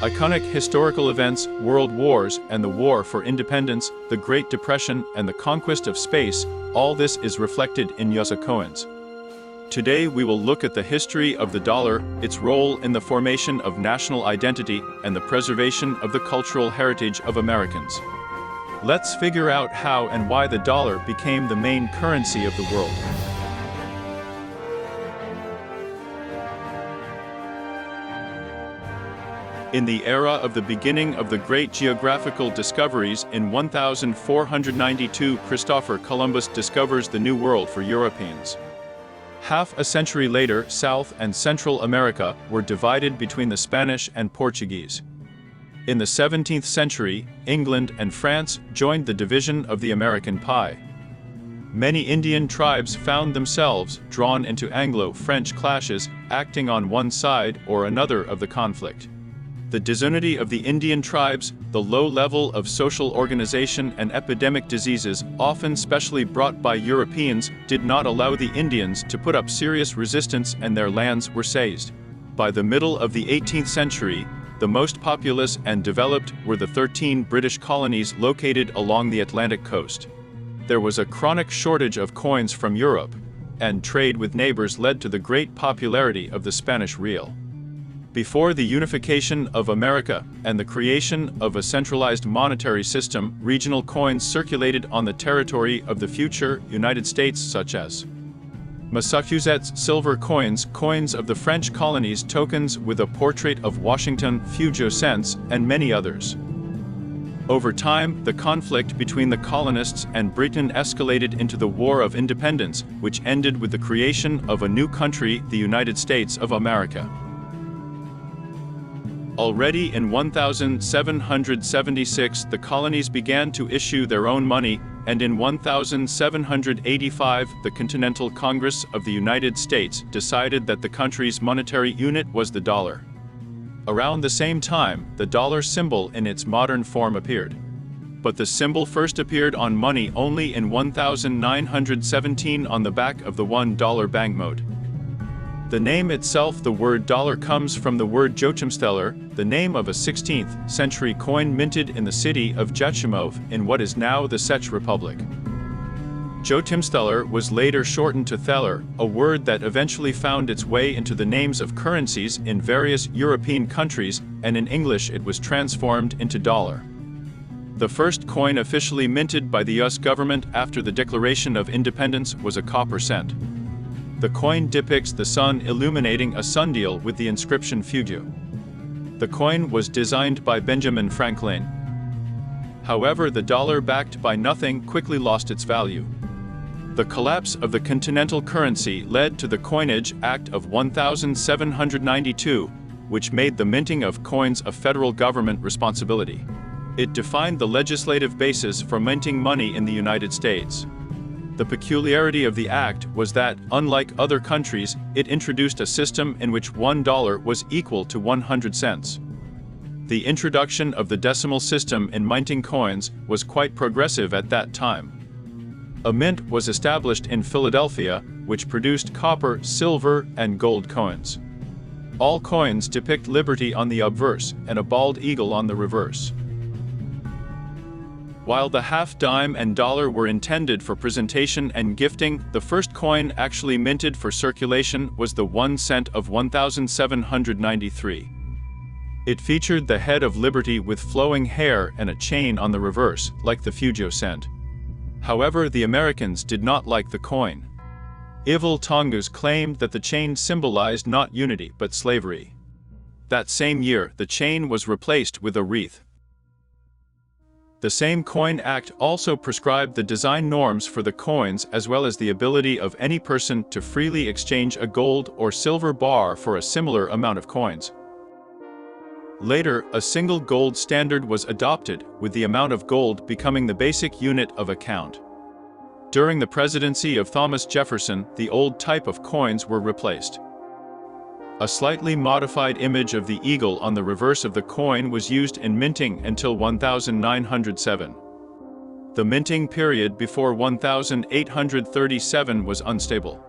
Iconic historical events, world wars, and the War for Independence, the Great Depression, and the conquest of space, all this is reflected in US coins. Today we will look at the history of the dollar, its role in the formation of national identity, and the preservation of the cultural heritage of Americans. Let's figure out how and why the dollar became the main currency of the world. In the era of the beginning of the great geographical discoveries in 1492, Christopher Columbus discovers the New World for Europeans. Half a century later, South and Central America were divided between the Spanish and Portuguese. In the 17th century, England and France joined the division of the American pie. Many Indian tribes found themselves drawn into Anglo-French clashes, acting on one side or another of the conflict. The disunity of the Indian tribes, the low level of social organization, and epidemic diseases, often specially brought by Europeans, did not allow the Indians to put up serious resistance, and their lands were seized. By the middle of the 18th century, the most populous and developed were the 13 British colonies located along the Atlantic coast. There was a chronic shortage of coins from Europe, and trade with neighbors led to the great popularity of the Spanish real. Before the unification of America and the creation of a centralized monetary system, regional coins circulated on the territory of the future United States, such as Massachusetts silver coins, coins of the French colonies, tokens with a portrait of Washington, fugio cents, and many others. Over time, the conflict between the colonists and Britain escalated into the War of Independence, which ended with the creation of a new country, the United States of America. Already in 1776, the colonies began to issue their own money, and in 1785, the Continental Congress of the United States decided that the country's monetary unit was the dollar. Around the same time, the dollar symbol in its modern form appeared. But the symbol first appeared on money only in 1917 on the back of the $1 banknote. The name itself, the word dollar, comes from the word Joachimsteller, the name of a 16th century coin minted in the city of Jachimov in what is now the Czech Republic. Joachimsteller was later shortened to Thaler, a word that eventually found its way into the names of currencies in various European countries, and in English it was transformed into dollar. The first coin officially minted by the US government after the Declaration of Independence was a copper cent. The coin depicts the sun illuminating a sundial with the inscription Fugio. The coin was designed by Benjamin Franklin. However, the dollar, backed by nothing, quickly lost its value. The collapse of the continental currency led to the Coinage Act of 1792, which made the minting of coins a federal government responsibility. It defined the legislative basis for minting money in the United States. The peculiarity of the act was that, unlike other countries, it introduced a system in which $1 was equal to 100 cents. The introduction of the decimal system in minting coins was quite progressive at that time. A mint was established in Philadelphia, which produced copper, silver, and gold coins. All coins depict liberty on the obverse and a bald eagle on the reverse. While the half-dime and dollar were intended for presentation and gifting, the first coin actually minted for circulation was the 1 cent of 1793. It featured the head of liberty with flowing hair and a chain on the reverse, like the Fugio cent. However, the Americans did not like the coin. Evil Tongus claimed that the chain symbolized not unity but slavery. That same year, the chain was replaced with a wreath. The same Coin Act also prescribed the design norms for the coins as well as the ability of any person to freely exchange a gold or silver bar for a similar amount of coins. Later, a single gold standard was adopted, with the amount of gold becoming the basic unit of account. During the presidency of Thomas Jefferson, the old type of coins were replaced. A slightly modified image of the eagle on the reverse of the coin was used in minting until 1907. The minting period before 1837 was unstable.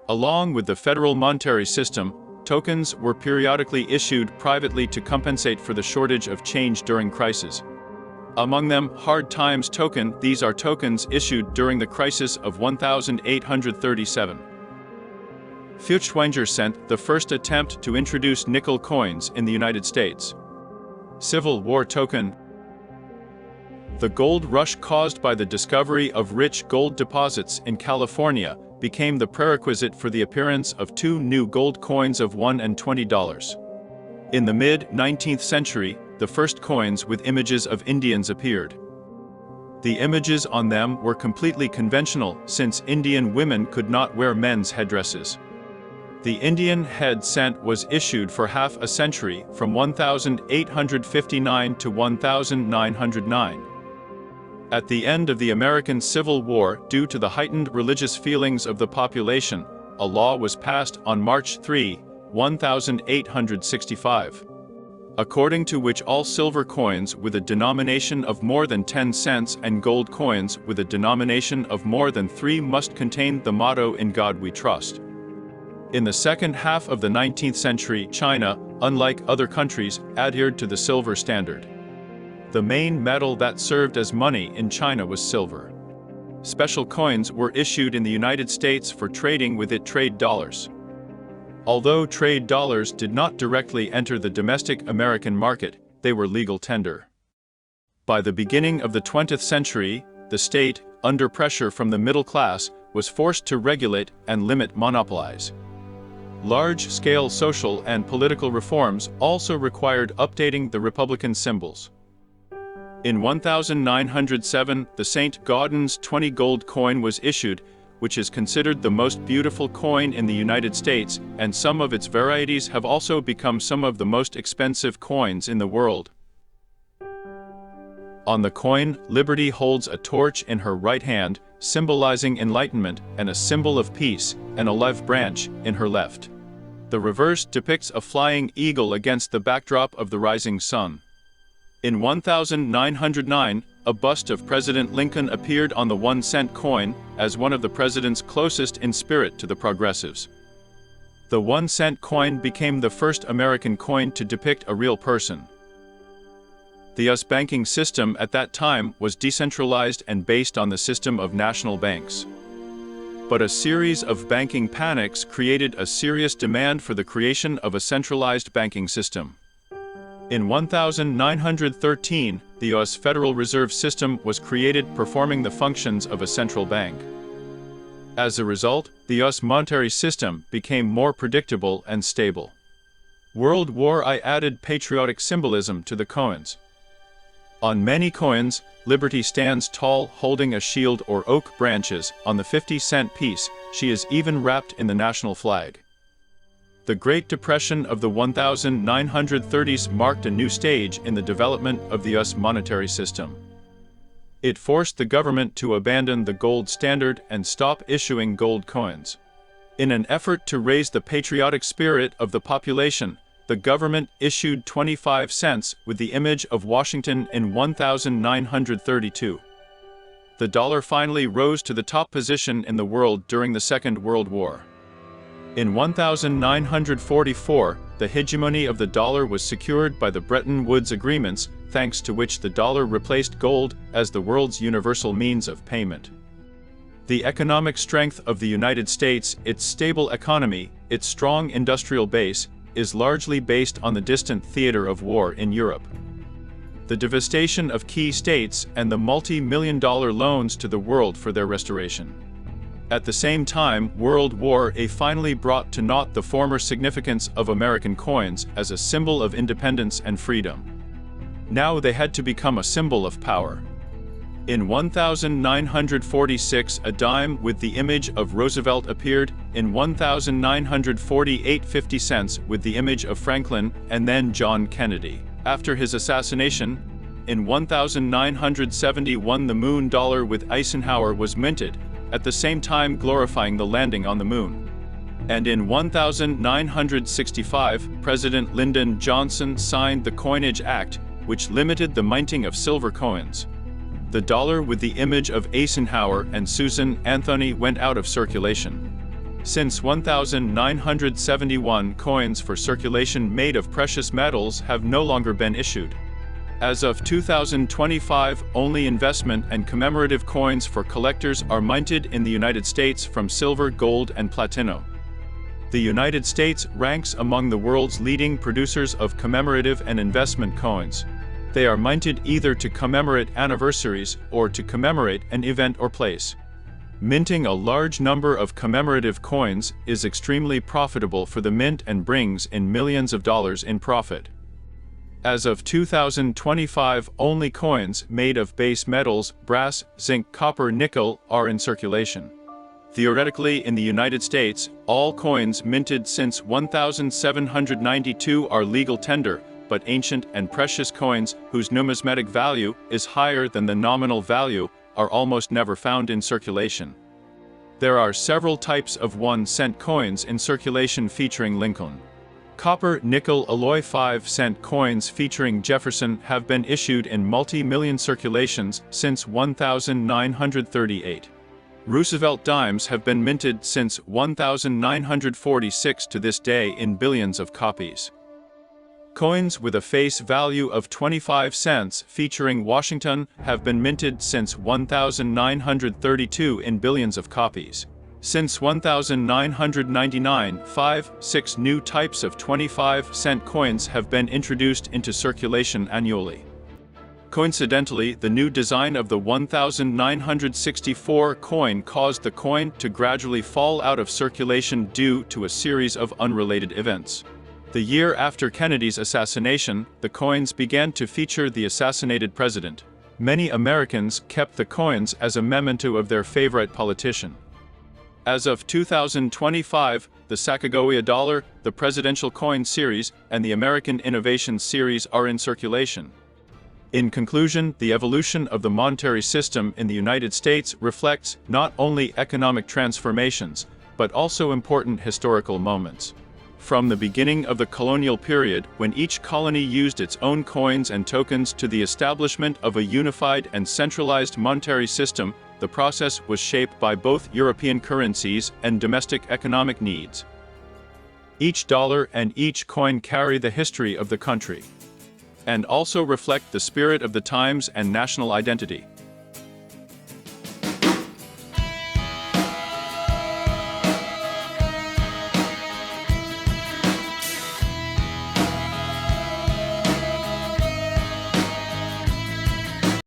Along with the federal monetary system, tokens were periodically issued privately to compensate for the shortage of change during crises. Among them, Hard Times token. These are tokens issued during the crisis of 1837. Feuchtwanger cent, the first attempt to introduce nickel coins in the United States. Civil War token. The gold rush caused by the discovery of rich gold deposits in California became the prerequisite for the appearance of two new gold coins of $1 and $20. In the mid-19th century, the first coins with images of Indians appeared. The images on them were completely conventional, since Indian women could not wear men's headdresses. The Indian head cent was issued for half a century, from 1859 to 1909. At the end of the American Civil War, due to the heightened religious feelings of the population, a law was passed on March 3, 1865. According to which all silver coins with a denomination of more than 10 cents and gold coins with a denomination of more than 3 must contain the motto "In God We Trust." In the second half of the 19th century, China, unlike other countries, adhered to the silver standard. The main metal that served as money in China was silver. Special coins were issued in the United States for trading with it trade dollars. Although trade dollars did not directly enter the domestic American market, they were legal tender. By the beginning of the 20th century, the state, under pressure from the middle class, was forced to regulate and limit monopolies. Large-scale social and political reforms also required updating the Republican symbols. In 1907, the St. Gaudens 20 gold coin was issued, which is considered the most beautiful coin in the United States, and some of its varieties have also become some of the most expensive coins in the world. On the coin, Liberty holds a torch in her right hand, symbolizing enlightenment, and a symbol of peace, an olive branch, in her left. The reverse depicts a flying eagle against the backdrop of the rising sun. In 1909, a bust of President Lincoln appeared on the 1-cent coin, as one of the president's closest in spirit to the progressives. The 1-cent coin became the first American coin to depict a real person. The U.S. banking system at that time was decentralized and based on the system of national banks. But a series of banking panics created a serious demand for the creation of a centralized banking system. In 1913, the U.S. Federal Reserve System was created, performing the functions of a central bank. As a result, the U.S. monetary system became more predictable and stable. World War I added patriotic symbolism to the coins. On many coins, Liberty stands tall, holding a shield or oak branches. On the 50-cent piece, she is even wrapped in the national flag. The Great Depression of the 1930s marked a new stage in the development of the U.S. monetary system. It forced the government to abandon the gold standard and stop issuing gold coins. In an effort to raise the patriotic spirit of the population, the government issued 25 cents with the image of Washington in 1932. The dollar finally rose to the top position in the world during the Second World War. In 1944, the hegemony of the dollar was secured by the Bretton Woods agreements, thanks to which the dollar replaced gold as the world's universal means of payment. The economic strength of the United States, its stable economy, its strong industrial base, is largely based on the distant theater of war in Europe. The devastation of key states and the multi-million-dollar loans to the world for their restoration. At the same time, World War I finally brought to naught the former significance of American coins as a symbol of independence and freedom. Now they had to become a symbol of power. In 1946, a dime with the image of Roosevelt appeared. In 1948, 50 cents with the image of Franklin and then John Kennedy. After his assassination, in 1971, the moon dollar with Eisenhower was minted, at the same time glorifying the landing on the moon. And in 1965, President Lyndon Johnson signed the Coinage Act, which limited the minting of silver coins. The dollar with the image of Eisenhower and Susan Anthony went out of circulation. Since 1971, coins for circulation made of precious metals have no longer been issued. As of 2025, only investment and commemorative coins for collectors are minted in the United States from silver, gold, and platinum. The United States ranks among the world's leading producers of commemorative and investment coins. They are minted either to commemorate anniversaries or to commemorate an event or place. Minting a large number of commemorative coins is extremely profitable for the mint and brings in millions of dollars in profit. As of 2025, only coins made of base metals, brass, zinc, copper, nickel, are in circulation. Theoretically, in the United States, all coins minted since 1792 are legal tender, but ancient and precious coins, whose numismatic value is higher than the nominal value, are almost never found in circulation. There are several types of 1-cent coins in circulation featuring Lincoln. Copper, nickel, alloy 5-cent coins featuring Jefferson have been issued in multi-million circulations since 1938. Roosevelt dimes have been minted since 1946 to this day in billions of copies. Coins with a face value of 25 cents featuring Washington have been minted since 1932 in billions of copies. Since 1999, 6 new types of 25-cent coins have been introduced into circulation annually. Coincidentally, the new design of the 1964 coin caused the coin to gradually fall out of circulation due to a series of unrelated events. The year after Kennedy's assassination, the coins began to feature the assassinated president. Many Americans kept the coins as a memento of their favorite politician. As of 2025, the Sacagawea dollar, the Presidential Coin Series, and the American Innovation Series are in circulation. In conclusion, the evolution of the monetary system in the United States reflects not only economic transformations, but also important historical moments. From the beginning of the colonial period, when each colony used its own coins and tokens, to the establishment of a unified and centralized monetary system, the process was shaped by both European currencies and domestic economic needs. Each dollar and each coin carry the history of the country, and also reflect the spirit of the times and national identity.